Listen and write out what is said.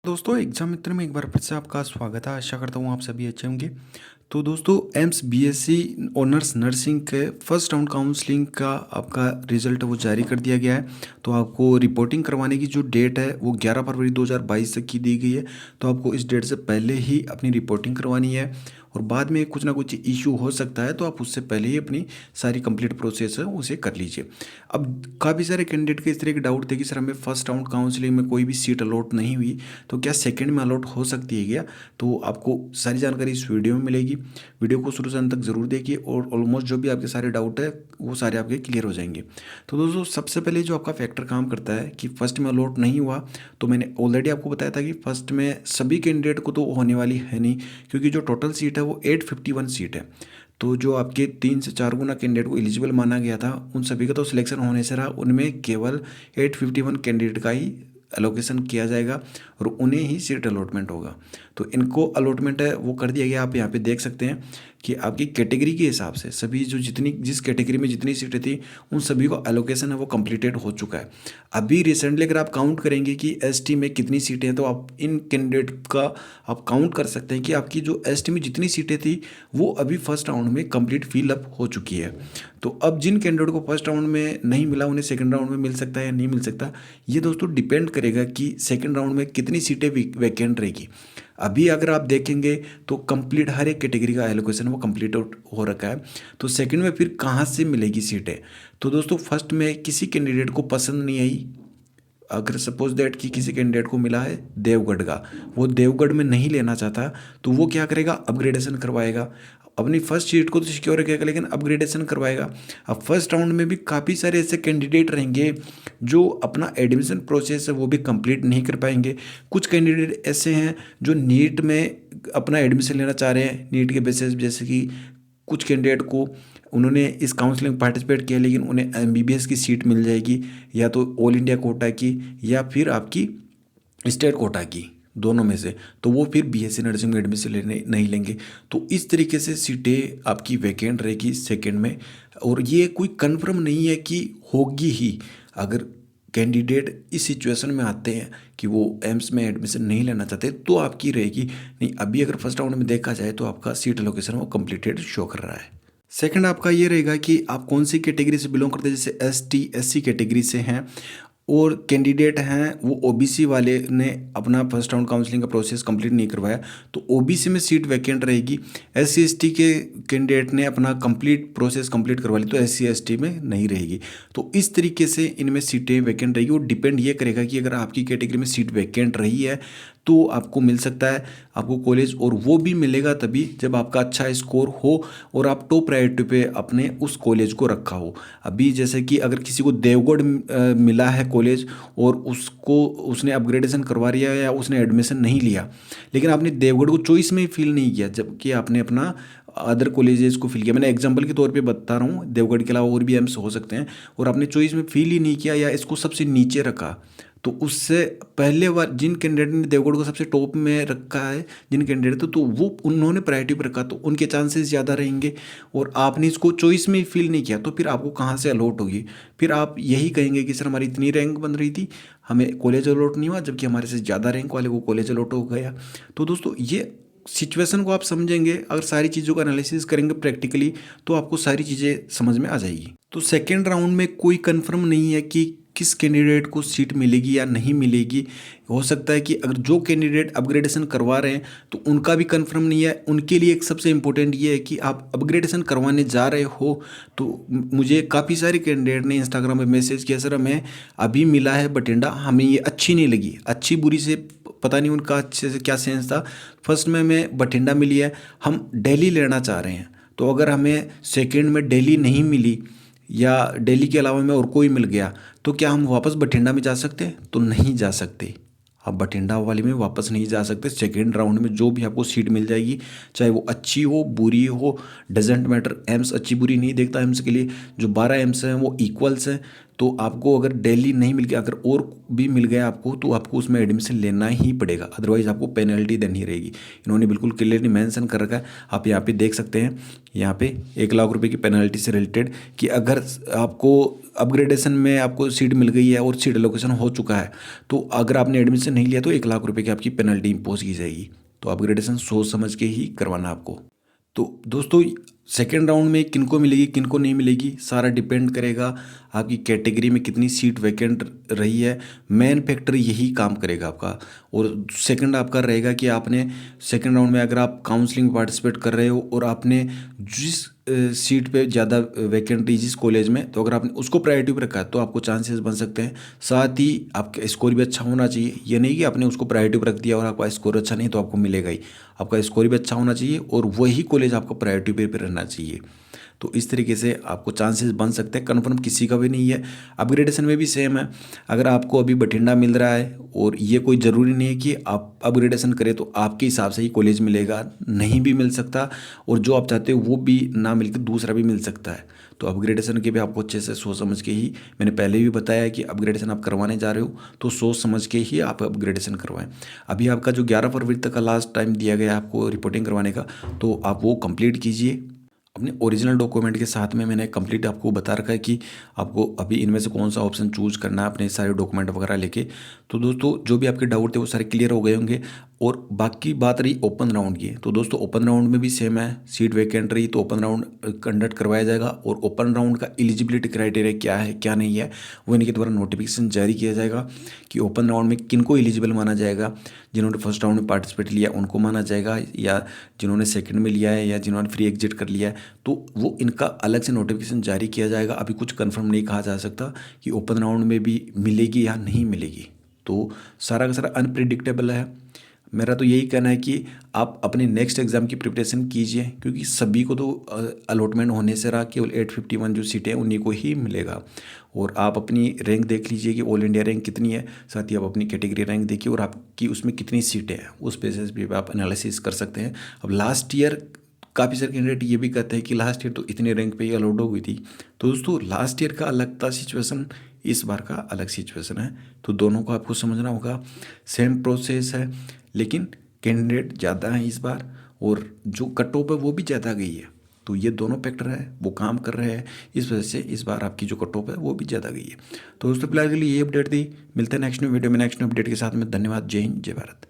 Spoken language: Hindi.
दोस्तों एग्जाम मित्र में एक बार फिर से आपका स्वागत है। आशा करता हूँ आप सभी अच्छे होंगे। तो दोस्तों एम्स बीएससी ऑनर्स नर्सिंग के फर्स्ट राउंड काउंसलिंग का आपका रिजल्ट वो जारी कर दिया गया है। तो आपको रिपोर्टिंग करवाने की जो डेट है वो 11 फरवरी 2022 तक की दी गई है। तो आपको इस डेट से पहले ही अपनी रिपोर्टिंग करवानी है और बाद में कुछ ना कुछ इशू हो सकता है, तो आप उससे पहले ही अपनी सारी कंप्लीट प्रोसेस है उसे कर लीजिए। अब काफ़ी सारे कैंडिडेट के इस तरह के डाउट थे कि सर हमें फर्स्ट राउंड काउंसलिंग में कोई भी सीट अलॉट नहीं हुई, तो क्या सेकंड में अलॉट हो सकती है क्या? तो आपको सारी जानकारी इस वीडियो में मिलेगी। वीडियो को शुरू से अंत तक जरूर देखिए और ऑलमोस्ट जो भी आपके सारे डाउट है वो सारे आपके क्लियर हो जाएंगे। तो दोस्तों सबसे पहले जो आपका फैक्टर काम करता है कि फर्स्ट में अलॉट नहीं हुआ, तो मैंने ऑलरेडी आपको बताया था कि फर्स्ट में सभी कैंडिडेट को तो होने वाली है नहीं, क्योंकि जो टोटल सीट है वो 851 सीट है। तो जो आपके 3 से 4 गुना कैंडिडेट को एलिजिबल माना गया था उन सभी का तो सिलेक्शन होने से रहा, उनमें केवल 851 कैंडिडेट का ही एलोकेशन किया जाएगा और उन्हें ही सीट अलॉटमेंट होगा। तो इनको अलॉटमेंट है वो कर दिया गया। आप यहाँ पे देख सकते हैं कि आपकी कैटेगरी के हिसाब से सभी जो जिस कैटेगरी में जितनी सीटें थी उन सभी को एलोकेशन है वो कंप्लीटेड हो चुका है। अभी रिसेंटली अगर आप काउंट करेंगे कि एसटी में कितनी सीटें हैं, तो आप इन कैंडिडेट का आप काउंट कर सकते हैं कि आपकी जो एसटी में जितनी सीटें थी वो अभी फर्स्ट राउंड में कंप्लीट फिल अप हो चुकी है। तो अब जिन कैंडिडेट को फर्स्ट राउंड में नहीं मिला उन्हें सेकंड राउंड में मिल सकता है या नहीं मिल सकता, ये दोस्तों डिपेंड करेगा कि सेकंड राउंड में कितनी सीटें वैकेंट रहेगी। अभी अगर आप देखेंगे तो कंप्लीट हर एक कैटेगरी का एलोकेशन वो कंप्लीट हो रखा है। तो सेकंड में फिर कहाँ से मिलेगी सीटें? तो दोस्तों फर्स्ट में किसी कैंडिडेट को पसंद नहीं आई, अगर सपोज दैट कि किसी कैंडिडेट को मिला है देवगढ़ का, वो देवगढ़ में नहीं लेना चाहता, तो वो क्या करेगा, अपग्रेडेशन करवाएगा। अपनी फर्स्ट सीट को तो सिक्योर रखेगा लेकिन अपग्रेडेशन करवाएगा। अब फर्स्ट राउंड में भी काफ़ी सारे ऐसे कैंडिडेट रहेंगे जो अपना एडमिशन प्रोसेस है वो भी कंप्लीट नहीं कर पाएंगे। कुछ कैंडिडेट ऐसे हैं जो नीट में अपना एडमिशन लेना चाह रहे हैं नीट के बेसिस, जैसे कि कुछ कैंडिडेट को उन्होंने इस काउंसलिंग पार्टिसिपेट किया लेकिन उन्हें एमबीबीएस की सीट मिल जाएगी, या तो ऑल इंडिया कोटा की या फिर आपकी स्टेट कोटा की, दोनों में से। तो वो फिर बीएससी नर्सिंग में एडमिशन लेने नहीं लेंगे। तो इस तरीके से सीटें आपकी वैकेंट रहेगी सेकेंड में, और ये कोई कन्फर्म नहीं है कि होगी ही। अगर कैंडिडेट इस सिचुएशन में आते हैं कि वो एम्स में एडमिशन नहीं लेना चाहते तो आपकी रहेगी। नहीं, अभी अगर फर्स्ट राउंड में देखा जाए तो आपका सीट एलोकेशन वो कंप्लीटेड शो कर रहा है। सेकंड आपका ये रहेगा कि आप कौन सी कैटेगरी से बिलोंग करते हैं। जैसे एसटी एससी कैटेगरी से हैं और कैंडिडेट हैं वो ओबीसी वाले ने अपना फर्स्ट राउंड काउंसलिंग का प्रोसेस कंप्लीट नहीं करवाया, तो ओबीसी में सीट वैकेंट रहेगी। एससी एसटी के कैंडिडेट ने अपना कंप्लीट प्रोसेस कंप्लीट करवा ली तो एससी एसटी में नहीं रहेगी। तो इस तरीके से इनमें सीटें वैकेंट रहेगी। और डिपेंड ये करेगा कि अगर आपकी कैटेगरी में सीट वैकेंट रही है तो आपको मिल सकता है आपको कॉलेज, और वो भी मिलेगा तभी जब आपका अच्छा स्कोर हो और आप टॉप प्रायोरिटी पे अपने उस कॉलेज को रखा हो। अभी जैसे कि अगर किसी को देवगढ़ मिला है कॉलेज और उसने अपग्रेडेशन करवा लिया या उसने एडमिशन नहीं लिया, लेकिन आपने देवगढ़ को चॉइस में ही फिल नहीं किया जबकि आपने अपना अदर कॉलेजेस को फिल किया। मैंने एग्जांपल के तौर पे बता रहा हूँ, देवगढ़ के अलावा और भी एम्स हो सकते हैं, और आपने चॉइस में फिल ही नहीं किया या इसको सबसे नीचे रखा, तो उससे पहले बार जिन कैंडिडेट ने देवगढ़ को सबसे टॉप में रखा है, जिन कैंडिडेट तो वो उन्होंने प्रायोरिटी पर रखा, तो उनके चांसेस ज़्यादा रहेंगे। और आपने इसको चॉइस में फिल नहीं किया तो फिर आपको कहाँ से अलॉट होगी? फिर आप यही कहेंगे कि सर हमारी इतनी रैंक बन रही थी, हमें कॉलेज अलॉट नहीं हुआ, जबकि हमारे से ज़्यादा रैंक वाले को कॉलेज अलॉट हो गया। तो दोस्तों ये सिचुएशन को आप समझेंगे, अगर सारी चीज़ों का एनालिसिस करेंगे प्रैक्टिकली तो आपको सारी चीज़ें समझ में आ जाएगी। तो सेकेंड राउंड में कोई कंफर्म नहीं है कि किस कैंडिडेट को सीट मिलेगी या नहीं मिलेगी। हो सकता है कि अगर जो कैंडिडेट अपग्रेडेशन करवा रहे हैं तो उनका भी कंफर्म नहीं है। उनके लिए एक सबसे इम्पोर्टेंट ये है कि आप अपग्रेडेशन करवाने जा रहे हो, तो मुझे काफ़ी सारे कैंडिडेट ने इंस्टाग्राम पे मैसेज किया, सर हमें अभी मिला है बठिंडा, हमें ये अच्छी नहीं लगी। अच्छी बुरी से पता नहीं उनका अच्छे से क्या सेंस था। फर्स्ट में हमें बठिंडा मिली है, हम दिल्ली लेना चाह रहे हैं, तो अगर हमें सेकेंड में दिल्ली नहीं मिली या दिल्ली के अलावा में और कोई मिल गया तो क्या हम वापस बठिंडा में जा सकते हैं? तो नहीं जा सकते। आप बठिंडा वाली में वापस नहीं जा सकते। सेकेंड राउंड में जो भी आपको सीट मिल जाएगी, चाहे वो अच्छी हो बुरी हो, डजेंट मैटर। एम्स अच्छी बुरी नहीं देखता, एम्स के लिए जो 12 एम्स हैं वो इक्वल्स हैं। तो आपको अगर डेली नहीं मिल गया, अगर और भी मिल गया आपको, तो आपको उसमें एडमिशन लेना ही पड़ेगा, अदरवाइज आपको पेनल्टी देनी रहेगी। इन्होंने बिल्कुल क्लियरली मेंशन कर रखा है, आप यहाँ पे देख सकते हैं, यहाँ पे 1 लाख रुपए की पेनल्टी से रिलेटेड, कि अगर आपको अपग्रेडेशन में आपको सीट मिल गई है और सीट एलोकेशन हो चुका है, तो अगर आपने एडमिशन नहीं लिया तो 1 लाख रुपए की आपकी पेनल्टी इम्पोज की जाएगी। तो अपग्रेडेशन सोच समझ के ही करवाना आपको। तो दोस्तों, सेकेंड राउंड में किनको मिलेगी किनको नहीं मिलेगी, सारा डिपेंड करेगा आपकी कैटेगरी में कितनी सीट वैकेंट रही है। मेन फैक्टर यही काम करेगा आपका। और सेकंड आपका रहेगा कि आपने सेकंड राउंड में अगर आप काउंसलिंग में पार्टिसिपेट कर रहे हो और आपने जिस सीट पे ज़्यादा वैकेंट रही जिस कॉलेज में, तो अगर आपने उसको प्रायोरिटी पर रखा है तो आपको चांसेस बन सकते हैं। साथ ही आपका स्कोर भी अच्छा होना चाहिए, ये नहीं कि आपने उसको प्रायोरिटी पर रख दिया और आपका स्कोर अच्छा नहीं तो आपको मिलेगा ही। आपका स्कोर भी अच्छा होना चाहिए और वही कॉलेज आपको प्रायोरिटी पे रहना चाहिए। तो इस तरीके से आपको चांसेस बन सकते हैं, कन्फर्म किसी का भी नहीं है। अपग्रेडेशन में भी सेम है, अगर आपको अभी बठिंडा मिल रहा है और ये कोई ज़रूरी नहीं है कि आप अपग्रेडेशन करें तो आपके हिसाब से ही कॉलेज मिलेगा, नहीं भी मिल सकता, और जो आप चाहते हो वो भी ना मिलकर दूसरा भी मिल सकता है। तो अपग्रेडेशन के भी आपको अच्छे से सोच समझ के ही, मैंने पहले भी बताया कि अपग्रेडेशन आप करवाने जा रहे हो तो सोच समझ के ही आप अपग्रेडेशन करवाएं। अभी आपका जो 11 फरवरी तक का लास्ट टाइम दिया गया है आपको रिपोर्टिंग करवाने का, तो आप वो कंप्लीट कीजिए अपने ओरिजिनल डॉक्यूमेंट के साथ में। मैंने कंप्लीट आपको बता रखा है कि आपको अभी इनमें से कौन सा ऑप्शन चूज करना है अपने सारे डॉक्यूमेंट वगैरह लेके। तो दोस्तों, जो भी आपके डाउट थे वो सारे क्लियर हो गए होंगे। और बाकी बात रही ओपन राउंड की, तो दोस्तों ओपन राउंड में भी सेम है, सीट वैकेंट रही तो ओपन राउंड कंडक्ट करवाया जाएगा। और ओपन राउंड का एलिजिबिलिटी क्राइटेरिया क्या है क्या नहीं है, वो इनके द्वारा नोटिफिकेशन जारी किया जाएगा कि ओपन राउंड में किनको एलिजिबल माना जाएगा। जिन्होंने फर्स्ट राउंड में पार्टिसिपेट लिया उनको माना जाएगा, या जिन्होंने सेकंड में लिया है, या जिन्होंने फ्री एग्जिट कर लिया है, तो वो इनका अलग से नोटिफिकेशन जारी किया जाएगा। अभी कुछ कंफर्म नहीं कहा जा सकता कि ओपन राउंड में भी मिलेगी या नहीं मिलेगी। तो सारा का सारा अनप्रिडिक्टेबल है। मेरा तो यही कहना है कि आप अपने नेक्स्ट एग्ज़ाम की प्रिपरेशन कीजिए, क्योंकि सभी को तो अलॉटमेंट होने से रहा केवल 851 जो सीटें हैं उन्हीं को ही मिलेगा। और आप अपनी रैंक देख लीजिए कि ऑल इंडिया रैंक कितनी है, साथ ही आप अपनी कैटेगरी रैंक देखिए और आपकी उसमें कितनी सीटें हैं, उस बेसिस पे आप एनालिसिस कर सकते हैं। अब लास्ट ईयर काफ़ी सारे कैंडिडेट ये भी कहते हैं कि लास्ट ईयर तो इतने रैंक पे ही अलॉट हो गई थी। तो दोस्तों, लास्ट ईयर का अलग था सिचुएशन, इस बार का अलग सिचुएशन है, तो दोनों को आपको समझना होगा। सेम प्रोसेस है, लेकिन कैंडिडेट ज़्यादा हैं इस बार, और जो कट ऑफ है वो भी ज़्यादा गई है। तो ये दोनों फैक्टर है वो काम कर रहे हैं, इस वजह से इस बार आपकी जो कट ऑफ है वो भी ज़्यादा गई है। तो दोस्तों, फिलहाल के लिए ये अपडेट थी, मिलते हैं नेक्स्ट न्यू वीडियो में नेक्स्ट न्यू अपडेट के साथ में। धन्यवाद, जय हिंद, जय भारत।